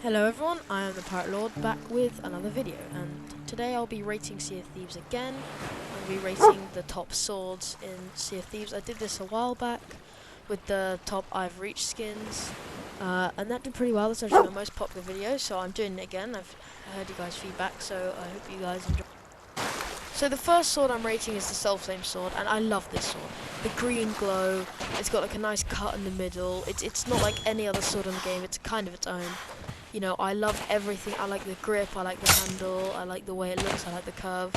Hello everyone, I am the Pirate Lord back with another video, and today I'll be rating Sea of Thieves again. I'll be rating the top swords in Sea of Thieves. I did this a while back with the top I've reached skins, and that did pretty well. That's actually my most popular video, so I'm doing it again. I've heard you guys' feedback, so I hope you guys enjoy. So the first sword I'm rating is the Soulflame sword, and I love this sword. The green glow, it's got like a nice cut in the middle. It's not like any other sword in the game, it's kind of its own. You know, I love everything. I like the grip, I like the handle, I like the way it looks, I like the curve.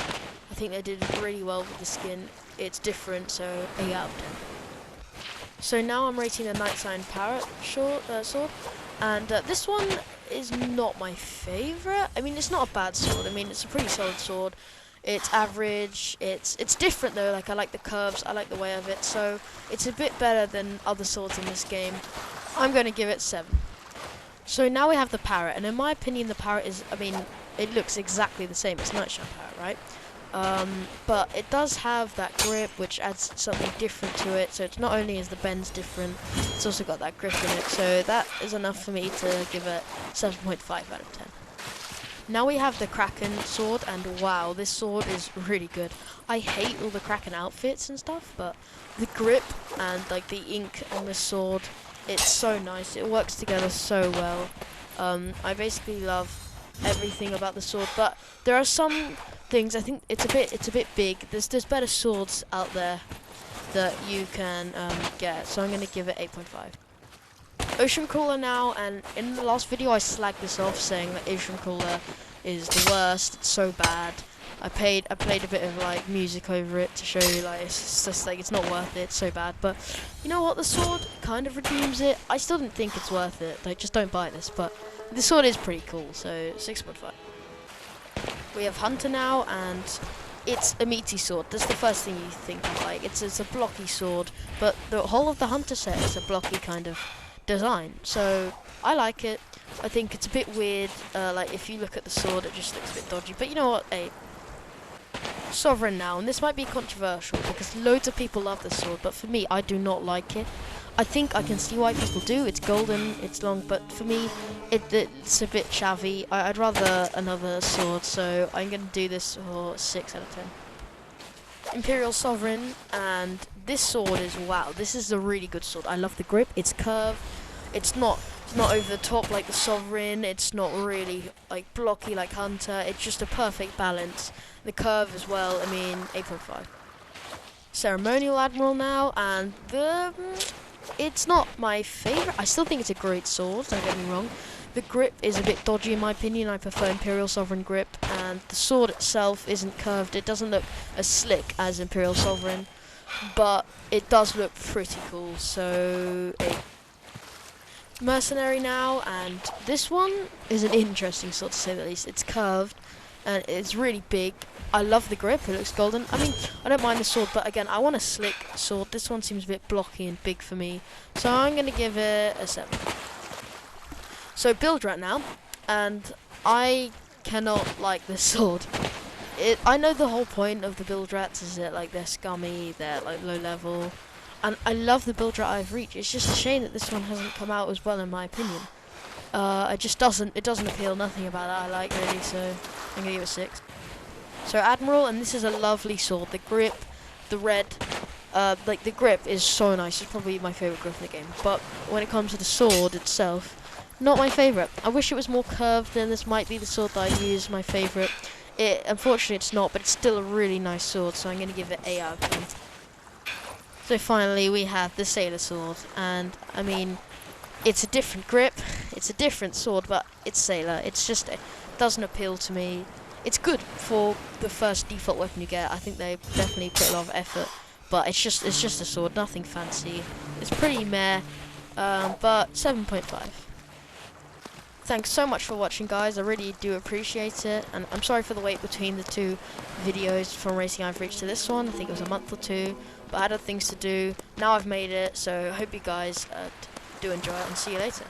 I think they did really well with the skin. It's different, so 8 out of 10. So now I'm rating the Nightshine parrot sword, and this one is not my favourite. I mean, it's not a bad sword. I mean, it's a pretty solid sword. It's average. It's different though. Like, I like the curves, I like the way of it. So it's a bit better than other swords in this game. I'm going to give it 7. So now we have the parrot, and in my opinion the parrot is, I mean, it looks exactly the same. It's Nightshine parrot, right? But it does have that grip, which adds something different to it. So it's not only is the bends different, it's also got that grip in it. So that is enough for me to give it 7.5 out of 10. Now we have the Kraken sword, and wow, this sword is really good. I hate all the Kraken outfits and stuff, but the grip and like the ink on this sword, it's so nice. It works together so well. I basically love everything about the sword, but there are some things. I think it's a bit big. There's better swords out there that you can get. So I'm gonna give it 8.5. Ocean Crawler now, and in the last video I slagged this off saying that Ocean Crawler is the worst. It's so bad. I played a bit of like music over it to show you like it's just like it's not worth it. It's so bad, but you know what? The sword kind of redeems it. I still didn't think it's worth it. Like, just don't buy this, but the sword is pretty cool. So 6.5. We have Hunter now, and it's a meaty sword. That's the first thing you think of. Like, it's a blocky sword, but the whole of the Hunter set is a blocky kind of design. So I like it. I think it's a bit weird. Like, if you look at the sword, it just looks a bit dodgy. But you know what? Hey. Sovereign now, and this might be controversial because loads of people love this sword, but for me, I do not like it. I think I can see why people do. It's golden, it's long, but for me, it's a bit chavvy. I'd rather another sword, so I'm going to do this for 6 out of 10. Imperial Sovereign, and this sword is, wow, this is a really good sword. I love the grip, it's curved, it's not over the top like the Sovereign, it's not really like blocky like Hunter, it's just a perfect balance. The curve as well, I mean, 8.5. Ceremonial Admiral now, and it's not my favourite. I still think it's a great sword, don't get me wrong. The grip is a bit dodgy in my opinion. I prefer Imperial Sovereign grip, and the sword itself isn't curved. It doesn't look as slick as Imperial Sovereign, but it does look pretty cool, so 8. Mercenary now, and this one is an interesting sword to say the least. It's curved, and it's really big. I love the grip, it looks golden. I mean, I don't mind the sword, but again, I want a slick sword. This one seems a bit blocky and big for me, so I'm going to give it a 7. So Bilge right now, and I cannot like this sword. I know the whole point of the Bilge rats is that like they're scummy, they're like low level, and I love the Bilge rat I've reached. It's just a shame that this one hasn't come out as well in my opinion. It just doesn't appeal, nothing about that I like really, so I'm gonna give it 6. So Admiral, and this is a lovely sword. The grip, the red, like the grip is so nice. It's probably my favourite grip in the game. But when it comes to the sword itself, not my favourite. I wish it was more curved, then this might be the sword that I use, my favourite. Unfortunately it's not, but it's still a really nice sword, so I'm going to give it 8 out of 10. So finally we have the Sailor Sword, and I mean, it's a different grip, it's a different sword, but it's Sailor. It's just, it doesn't appeal to me. It's good for the first default weapon you get. I think they definitely put a lot of effort, but it's just a sword, nothing fancy. It's pretty meh, but 7.5. Thanks so much for watching, guys. I really do appreciate it, and I'm sorry for the wait between the two videos from Racing I've reached to this one. I think it was a month or two, but I had other things to do. Now I've made it, so I hope you guys do enjoy it, and see you later.